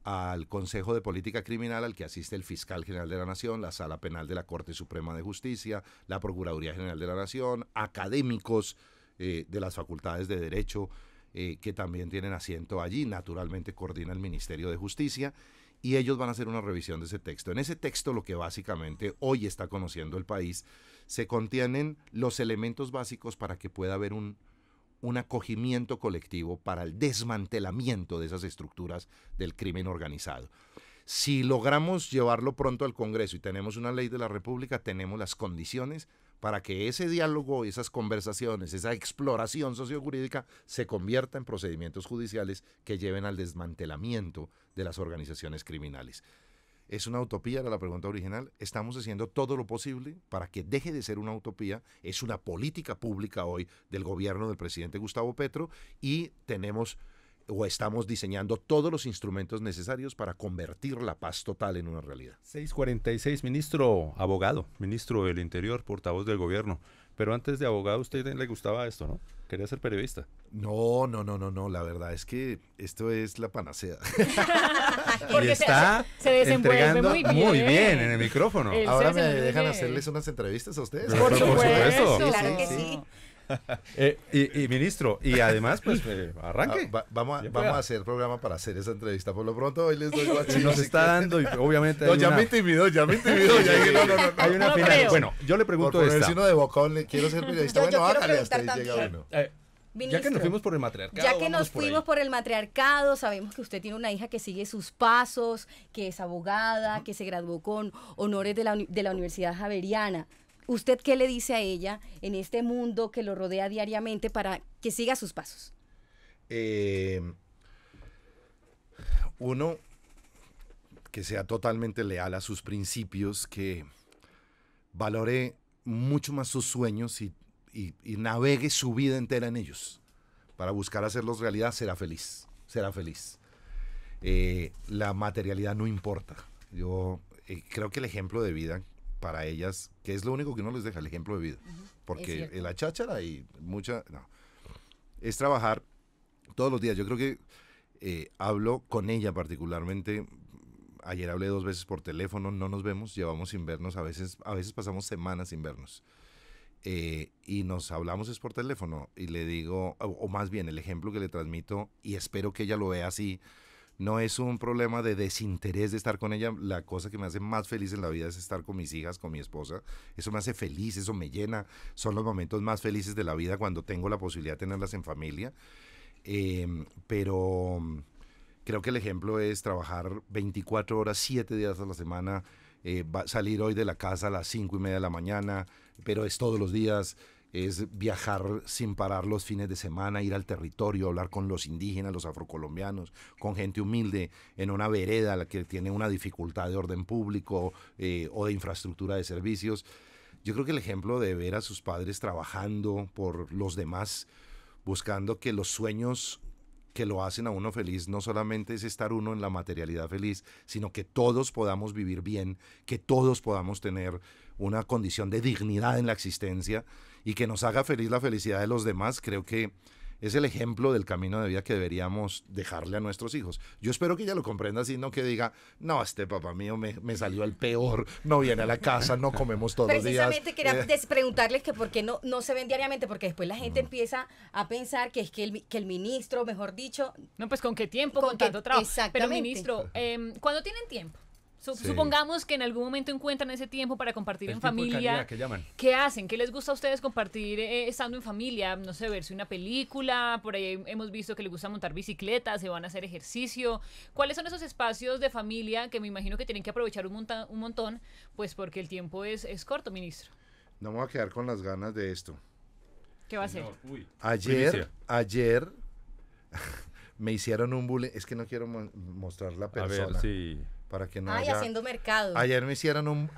al Consejo de Política Criminal, al que asiste el Fiscal General de la Nación, la Sala Penal de la Corte Suprema de Justicia, la Procuraduría General de la Nación, académicos de las facultades de Derecho, que también tienen asiento allí. Naturalmente coordina el Ministerio de Justicia y ellos van a hacer una revisión de ese texto. En ese texto, lo que básicamente hoy está conociendo el país, se contienen los elementos básicos para que pueda haber un acogimiento colectivo para el desmantelamiento de esas estructuras del crimen organizado. Si logramos llevarlo pronto al Congreso y tenemos una ley de la República, tenemos las condiciones para que ese diálogo, esas conversaciones, esa exploración sociojurídica se convierta en procedimientos judiciales que lleven al desmantelamiento de las organizaciones criminales. ¿Es una utopía? Era la pregunta original. Estamos haciendo todo lo posible para que deje de ser una utopía. Es una política pública hoy del gobierno del presidente Gustavo Petro y estamos diseñando todos los instrumentos necesarios para convertir la paz total en una realidad. 6:46, ministro, abogado, ministro del Interior, portavoz del gobierno. Pero antes de abogado, ¿a usted le gustaba esto, no? ¿Quería ser periodista? No, la verdad es que esto es la panacea. Y está se desenvuelve muy bien en el micrófono. Ahora me dejan hacerles unas entrevistas a ustedes. Por supuesto. Claro que sí. Y ministro, y además, pues, arranque. Vamos a hacer programa para hacer esa entrevista. Por lo pronto, hoy les doy guachín. Nos está dando, y obviamente. Me intimidó. Ya hay una final. Creo. Bueno, yo le pregunto por esta. Si uno de bocón le quiero ser periodista. Yo Bueno, quiero hágale hasta ahí preguntar llega uno. Ya que nos fuimos por el matriarcado. Ya que nos fuimos por el matriarcado, sabemos que usted tiene una hija que sigue sus pasos, que es abogada, que se graduó con honores de la Universidad Javeriana. ¿Usted qué le dice a ella en este mundo que lo rodea diariamente para que siga sus pasos? Uno, que sea totalmente leal a sus principios, que valore mucho más sus sueños y navegue su vida entera en ellos. Para buscar hacerlos realidad, será feliz. La materialidad no importa. Yo creo que el ejemplo de vida para ellas, que es lo único que uno les deja, el ejemplo de vida, porque la cháchara y es trabajar todos los días. Yo creo que hablo con ella particularmente. Ayer hablé 2 veces por teléfono, no nos vemos, llevamos sin vernos, a veces pasamos semanas sin vernos. Y nos hablamos es por teléfono y le digo, o más bien el ejemplo que le transmito, y espero que ella lo vea así, no es un problema de desinterés de estar con ella. La cosa que me hace más feliz en la vida es estar con mis hijas, con mi esposa. Eso me hace feliz, eso me llena. Son los momentos más felices de la vida cuando tengo la posibilidad de tenerlas en familia. Pero creo que el ejemplo es trabajar 24 horas, 7 días a la semana, salir hoy de la casa a las 5:30 de la mañana, pero es todos los días. Es viajar sin parar los fines de semana, ir al territorio, hablar con los indígenas, los afrocolombianos, con gente humilde en una vereda que tiene una dificultad de orden público o de infraestructura de servicios. Yo creo que el ejemplo de ver a sus padres trabajando por los demás, buscando que los sueños que lo hacen a uno feliz no solamente es estar uno en la materialidad feliz, sino que todos podamos vivir bien, que todos podamos tener una condición de dignidad en la existencia y que nos haga feliz la felicidad de los demás. Creo que es el ejemplo del camino de vida que deberíamos dejarle a nuestros hijos. Yo espero que ella lo comprenda así, no que diga, no, este papá mío me salió el peor, no viene a la casa, no comemos todos los días. Precisamente quería preguntarles que por qué no se ven diariamente, porque después la gente empieza a pensar que es que el ministro, mejor dicho... No, pues con qué tiempo, con tanto trabajo. Exactamente. Pero ministro, ¿cuándo tienen tiempo? Supongamos que en algún momento encuentran ese tiempo para compartir en familia. Que llaman. ¿Qué hacen? ¿Qué les gusta a ustedes compartir estando en familia? No sé, verse una película, por ahí hemos visto que les gusta montar bicicleta, se van a hacer ejercicio. ¿Cuáles son esos espacios de familia que me imagino que tienen que aprovechar un montón, pues porque el tiempo es corto, ministro? No me voy a quedar con las ganas de esto. ¿Qué va a hacer? Ayer me hicieron un bullying, es que no quiero mostrar la persona. A ver si... Para que no haciendo mercado. Ayer me hicieron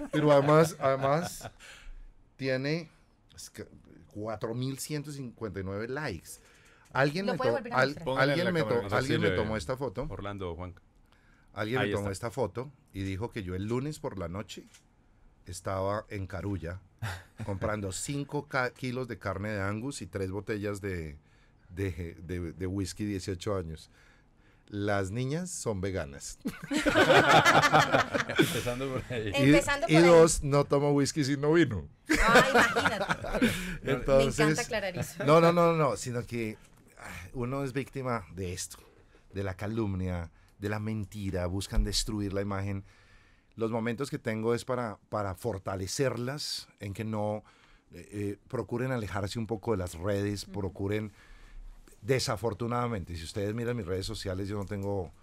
pero además tiene 4.159 likes. Alguien me tomó esta foto. Orlando, Juan. Alguien me tomó esta foto y dijo que yo el lunes por la noche estaba en Carulla comprando 5 kilos de carne de Angus y 3 botellas de whisky 18 años. las niñas son veganas. Empezando por ahí. Y dos, no tomo whisky sino vino. Imagínate. Entonces, me encanta aclarar eso. No, sino que uno es víctima de esto, de la calumnia, de la mentira, buscan destruir la imagen. Los momentos que tengo es para fortalecerlas, en que no procuren alejarse un poco de las redes, procuren, desafortunadamente, si ustedes miran mis redes sociales, yo no tengo,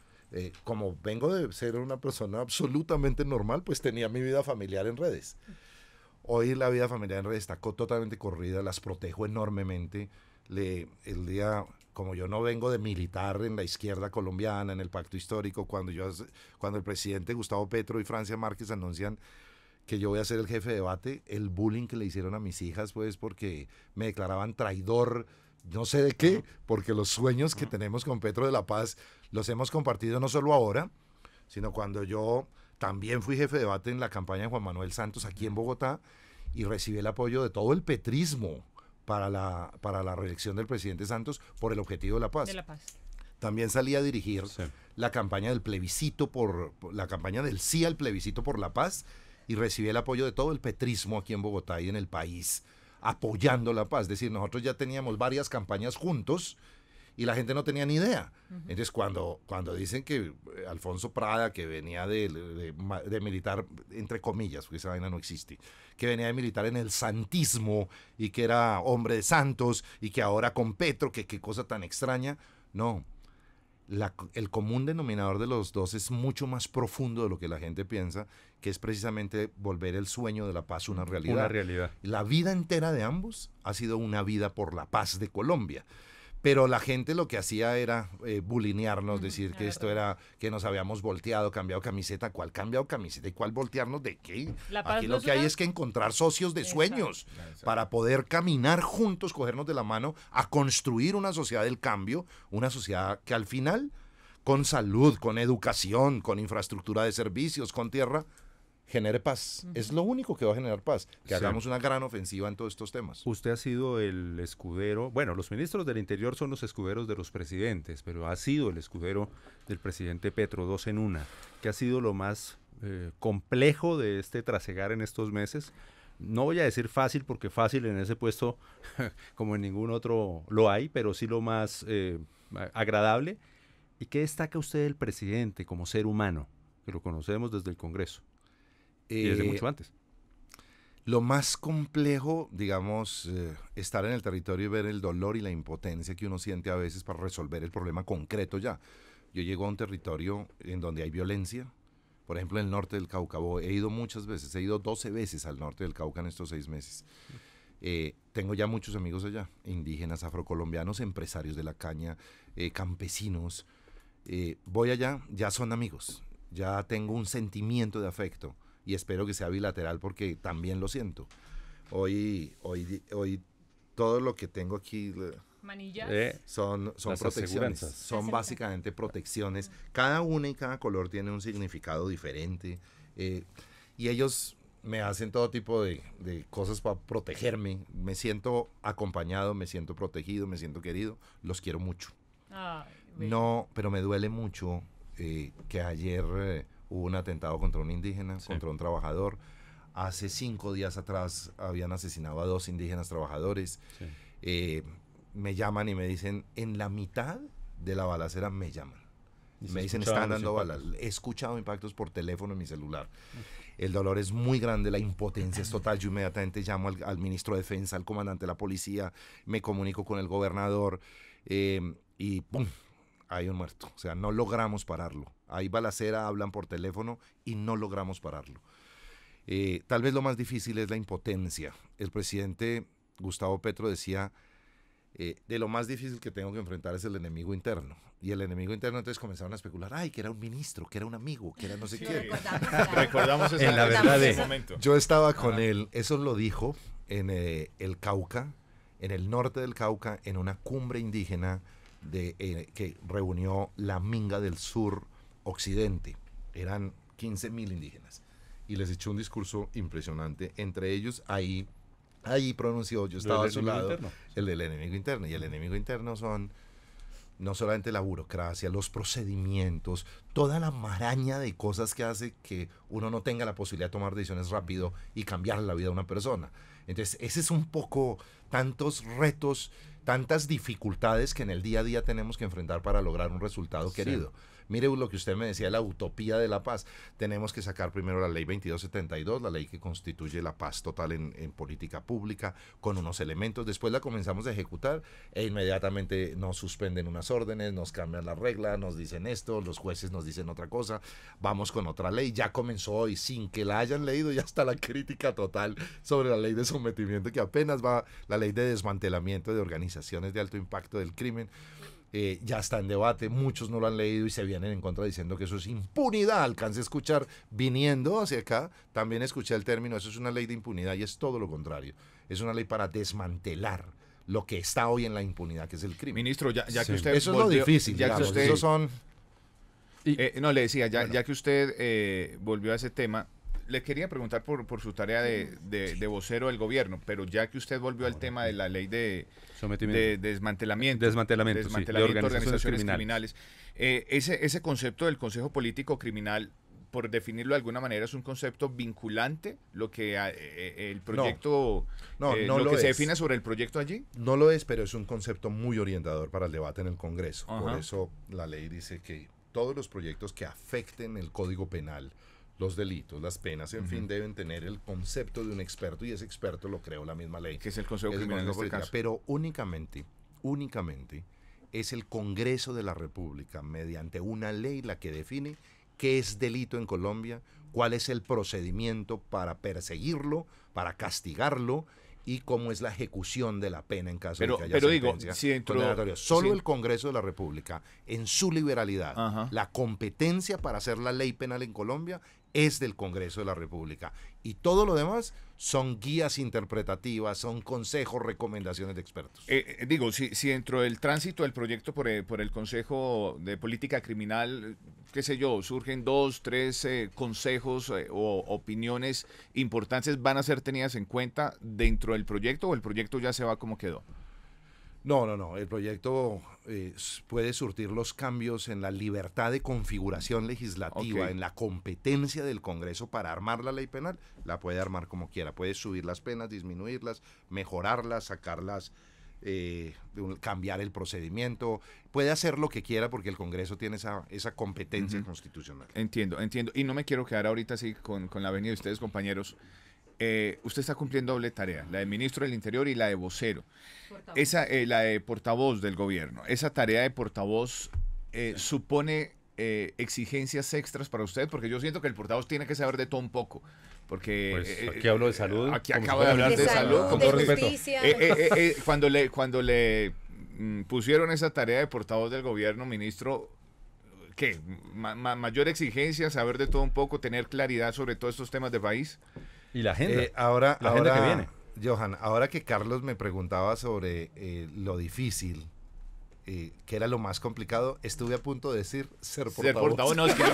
como vengo de ser una persona absolutamente normal, pues tenía mi vida familiar en redes. Hoy la vida familiar en redes está totalmente corrida, las protejo enormemente. El día, como yo no vengo de militar en la izquierda colombiana, en el pacto histórico, cuando el presidente Gustavo Petro y Francia Márquez anuncian que yo voy a ser el jefe de debate, el bullying que le hicieron a mis hijas, pues porque me declaraban traidor, no sé de qué, porque los sueños que tenemos con Petro de la Paz los hemos compartido no solo ahora, sino cuando yo también fui jefe de debate en la campaña de Juan Manuel Santos aquí en Bogotá y recibí el apoyo de todo el petrismo para la reelección del presidente Santos por el objetivo de la paz. También salí a dirigir la campaña del plebiscito la campaña del sí al plebiscito por la paz y recibí el apoyo de todo el petrismo aquí en Bogotá y en el país apoyando la paz. Es decir, nosotros ya teníamos varias campañas juntos y la gente no tenía ni idea. Entonces, cuando dicen que Alfonso Prada, que venía de militar, entre comillas, porque esa vaina no existe, que venía de militar en el santismo y que era hombre de santos y que ahora con Petro, que qué cosa tan extraña. No, el común denominador de los dos es mucho más profundo de lo que la gente piensa, que es precisamente volver el sueño de la paz una realidad. Una realidad. La vida entera de ambos ha sido una vida por la paz de Colombia. Pero la gente lo que hacía era bulinearnos, decir que esto era, que nos habíamos volteado, cambiado camiseta. ¿Cuál cambiado camiseta y cuál voltearnos de qué? Aquí lo que hay es que encontrar socios de sueños para poder caminar juntos, cogernos de la mano a construir una sociedad del cambio, una sociedad que al final, con salud, con educación, con infraestructura de servicios, con tierra, genere paz. Es lo único que va a generar paz, que hagamos una gran ofensiva en todos estos temas. Usted ha sido el escudero, bueno, los ministros del Interior son los escuderos de los presidentes, pero ha sido el escudero del presidente Petro, 2 en 1. ¿Qué ha sido lo más complejo de este trasegar en estos meses? No voy a decir fácil, porque fácil en ese puesto, como en ningún otro lo hay, pero sí lo más agradable. ¿Y qué destaca usted del presidente como ser humano, que lo conocemos desde el Congreso? Y desde mucho antes. Lo más complejo, digamos, estar en el territorio y ver el dolor y la impotencia que uno siente a veces para resolver el problema concreto ya. Yo llego a un territorio en donde hay violencia, por ejemplo, en el norte del Cauca. He ido muchas veces, he ido 12 veces al norte del Cauca en estos 6 meses. Tengo ya muchos amigos allá, indígenas, afrocolombianos, empresarios de la caña, campesinos. Voy allá, ya son amigos, ya tengo un sentimiento de afecto. Y espero que sea bilateral porque también lo siento. Hoy todo lo que tengo aquí son protecciones. Son básicamente protecciones. Cada una y cada color tiene un significado diferente. Y ellos me hacen todo tipo de cosas para protegerme. Me siento acompañado, me siento protegido, me siento querido. Los quiero mucho. No, pero me duele mucho que ayer... hubo un atentado contra un indígena, contra un trabajador. Hace 5 días atrás habían asesinado a 2 indígenas trabajadores. Me llaman y me dicen, en la mitad de la balacera me llaman. Me dicen, están dando balas. He escuchado impactos por teléfono en mi celular. El dolor es muy grande, la impotencia es total. Yo inmediatamente llamo al ministro de Defensa, al comandante de la policía, me comunico con el gobernador y ¡pum! Hay un muerto. O sea, no logramos pararlo. Hay balacera, hablan por teléfono y no logramos pararlo. Tal vez lo más difícil es la impotencia. El presidente Gustavo Petro decía, de lo más difícil que tengo que enfrentar es el enemigo interno. Y el enemigo interno entonces comenzaron a especular, ay, que era un ministro, que era un amigo, que era no sé qué. Recordamos ese en la verdad momento. Yo estaba con él, eso lo dijo en el Cauca, en el norte del Cauca, en una cumbre indígena que reunió la Minga del Sur Occidente. Eran 15,000 indígenas y les echó un discurso impresionante. Entre ellos ahí pronunció, yo estaba a su lado, el del enemigo interno. Y el enemigo interno son no solamente la burocracia, los procedimientos, toda la maraña de cosas que hace que uno no tenga la posibilidad de tomar decisiones rápido y cambiar la vida de una persona. Entonces, ese es un poco tantos retos, tantas dificultades que en el día a día tenemos que enfrentar para lograr un resultado querido. Mire lo que usted me decía, la utopía de la paz. Tenemos que sacar primero la ley 2272, la ley que constituye la paz total en política pública, con unos elementos. Después la comenzamos a ejecutar e inmediatamente nos suspenden unas órdenes, nos cambian la regla, nos dicen esto, los jueces nos dicen otra cosa, vamos con otra ley. Ya comenzó hoy, sin que la hayan leído, ya está la crítica total sobre la ley de sometimiento, que apenas va la ley de desmantelamiento de organizaciones de alto impacto del crimen. Ya está en debate, muchos no lo han leído y se vienen en contra diciendo que eso es impunidad. Alcancé a escuchar, viniendo hacia acá, también escuché el término, eso es una ley de impunidad, y es todo lo contrario. Es una ley para desmantelar lo que está hoy en la impunidad, que es el crimen. Ministro, ya que usted eso volvió, es lo difícil, ya digamos, que usted, esos son... no, le decía, ya que usted volvió a ese tema, le quería preguntar por su tarea de vocero del gobierno, pero ya que usted volvió al tema de la ley de desmantelamiento de organizaciones criminales. Ese concepto del Consejo Político Criminal, por definirlo de alguna manera, es un concepto vinculante, lo que el proyecto, lo que se define sobre el proyecto allí. No lo es, pero es un concepto muy orientador para el debate en el Congreso. Ajá. Por eso la ley dice que todos los proyectos que afecten el Código Penal, los delitos, las penas, en fin, deben tener el concepto de un experto, y ese experto lo creó la misma ley. Que es el Consejo Criminal en este caso. Pero únicamente es el Congreso de la República, mediante una ley, la que define qué es delito en Colombia, cuál es el procedimiento para perseguirlo, para castigarlo, y cómo es la ejecución de la pena en caso de que haya sentencia condenatoria. Solo el Congreso de la República, en su liberalidad, la competencia para hacer la ley penal en Colombia es del Congreso de la República. Y todo lo demás son guías interpretativas, son consejos, recomendaciones de expertos. Si dentro del tránsito del proyecto por el Consejo de Política Criminal, qué sé yo, surgen 2, 3 consejos o opiniones importantes, ¿van a ser tenidas en cuenta dentro del proyecto, o el proyecto ya se va como quedó? No. El proyecto puede surtir los cambios en la libertad de configuración legislativa, en la competencia del Congreso para armar la ley penal. La puede armar como quiera. Puede subir las penas, disminuirlas, mejorarlas, sacarlas, cambiar el procedimiento. Puede hacer lo que quiera porque el Congreso tiene esa competencia constitucional. Entiendo. Y no me quiero quedar ahorita así con la venida de ustedes, compañeros. Usted está cumpliendo doble tarea, la de ministro del Interior y la de vocero. La de portavoz del gobierno. Esa tarea de portavoz supone exigencias extras para usted, porque yo siento que el portavoz tiene que saber de todo un poco. Porque pues aquí hablo de salud. Aquí acabo de hablar de salud, con todo respeto. Cuando le pusieron esa tarea de portavoz del gobierno, ministro, ¿qué? ¿Mayor exigencia, saber de todo un poco, tener claridad sobre todos estos temas de país? Y la agenda. Ahora que viene. Johan, ahora que Carlos me preguntaba sobre lo difícil, que era lo más complicado, estuve a punto de decir ser portavoz. No, es que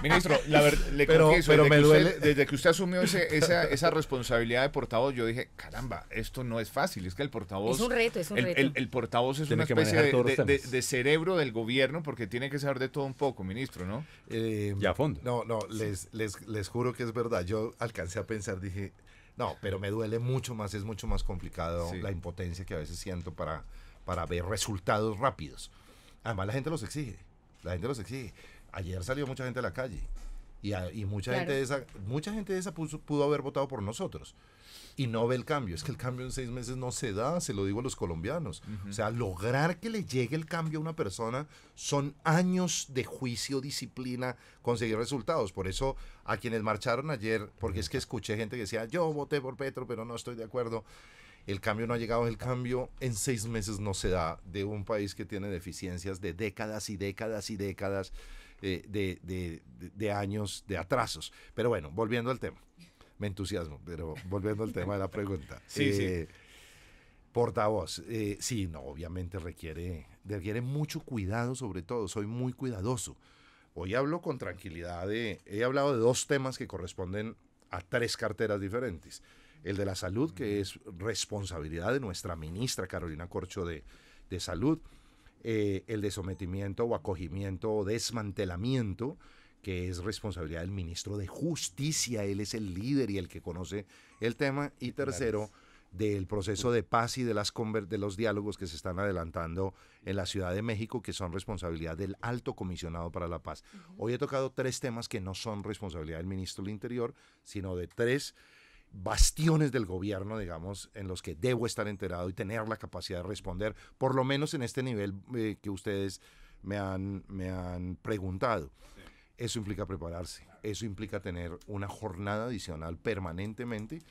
ministro, la verdad, le confieso, desde que usted asumió esa responsabilidad de portavoz, yo dije, caramba, esto no es fácil, es que el portavoz... Es un reto. El portavoz es una especie de cerebro del gobierno, porque tiene que saber de todo un poco, ministro, ¿no? Ya a fondo. No, les juro que es verdad. Yo alcancé a pensar, dije, no, pero me duele mucho más, es mucho más complicado la impotencia que a veces siento para ver resultados rápidos. Además, la gente los exige. Ayer salió mucha gente a la calle y mucha gente de esa pudo haber votado por nosotros y no ve el cambio. Es que el cambio en 6 meses no se da, se lo digo a los colombianos. O sea, lograr que le llegue el cambio a una persona son años de juicio, disciplina, conseguir resultados. Por eso a quienes marcharon ayer, porque es que escuché gente que decía, yo voté por Petro, pero no estoy de acuerdo. El cambio no ha llegado, el cambio en 6 meses no se da de un país que tiene deficiencias de décadas y décadas y décadas de años de atrasos. Pero bueno, volviendo al tema, me entusiasmo, pero volviendo al tema de la pregunta. Sí. Portavoz, obviamente requiere mucho cuidado, sobre todo, soy muy cuidadoso. Hoy hablo con tranquilidad, he hablado de 2 temas que corresponden a 3 carteras diferentes. El de la salud, que es responsabilidad de nuestra ministra Carolina Corcho de Salud. el de sometimiento o acogimiento o desmantelamiento, que es responsabilidad del ministro de Justicia. Él es el líder y el que conoce el tema. Y tercero, del proceso de paz y de los diálogos que se están adelantando en la Ciudad de México, que son responsabilidad del Alto Comisionado para la Paz. Hoy he tocado 3 temas que no son responsabilidad del ministro del Interior, sino de 3 bastiones del gobierno, digamos, en los que debo estar enterado y tener la capacidad de responder, por lo menos en este nivel que ustedes me han preguntado. Eso implica prepararse, eso implica tener una jornada adicional permanentemente.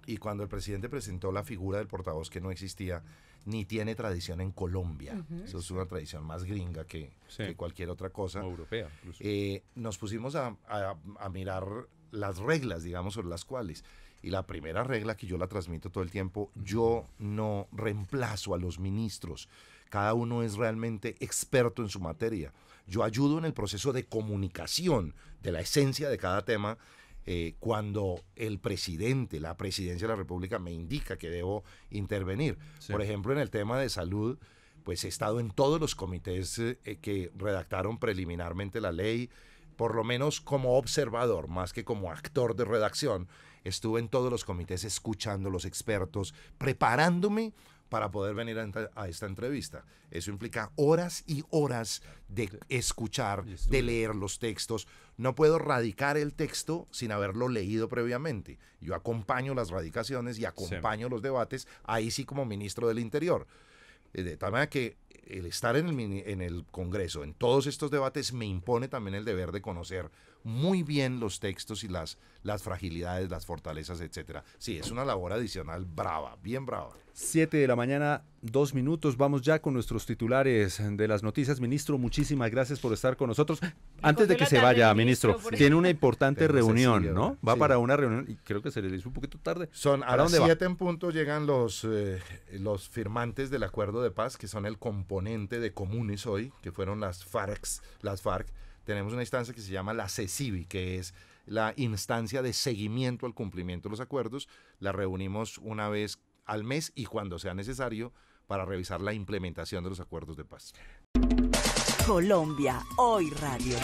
Y cuando el presidente presentó la figura del portavoz, que no existía ni tiene tradición en Colombia, eso es una tradición más gringa que cualquier otra cosa, o europea incluso. Nos pusimos a mirar las reglas, digamos, sobre las cuales, y la primera regla, que yo la transmito todo el tiempo, yo no reemplazo a los ministros, cada uno es realmente experto en su materia. Yo ayudo en el proceso de comunicación de la esencia de cada tema cuando el presidente, la presidencia de la República me indica que debo intervenir. Sí. Por ejemplo, en el tema de salud, pues he estado en todos los comités que redactaron preliminarmente la ley, por lo menos como observador, más que como actor de redacción. Estuve en todos los comités escuchando a los expertos, preparándome para poder venir a esta entrevista. Eso implica horas y horas de escuchar, de leer los textos. No puedo radicar el texto sin haberlo leído previamente. Yo acompaño las radicaciones y acompaño los debates, ahí sí como ministro del Interior. De tal manera que el estar en el Congreso, en todos estos debates, me impone también el deber de conocer muy bien los textos y las fragilidades, las fortalezas, etcétera. Sí, es una labor adicional brava, bien brava. 7 de la mañana, 2 minutos. Vamos ya con nuestros titulares de las noticias. Ministro, muchísimas gracias por estar con nosotros. Antes de que se vaya, ministro, tiene una importante reunión, ¿no? Va para una reunión y creo que se le hizo un poquito tarde. A las 7 en punto llegan los firmantes del acuerdo de paz, que son el componente de comunes hoy, que fueron las FARC. Tenemos una instancia que se llama la CECIVI, que es la instancia de seguimiento al cumplimiento de los acuerdos. La reunimos una vez al mes y cuando sea necesario para revisar la implementación de los acuerdos de paz. Colombia Hoy Radio.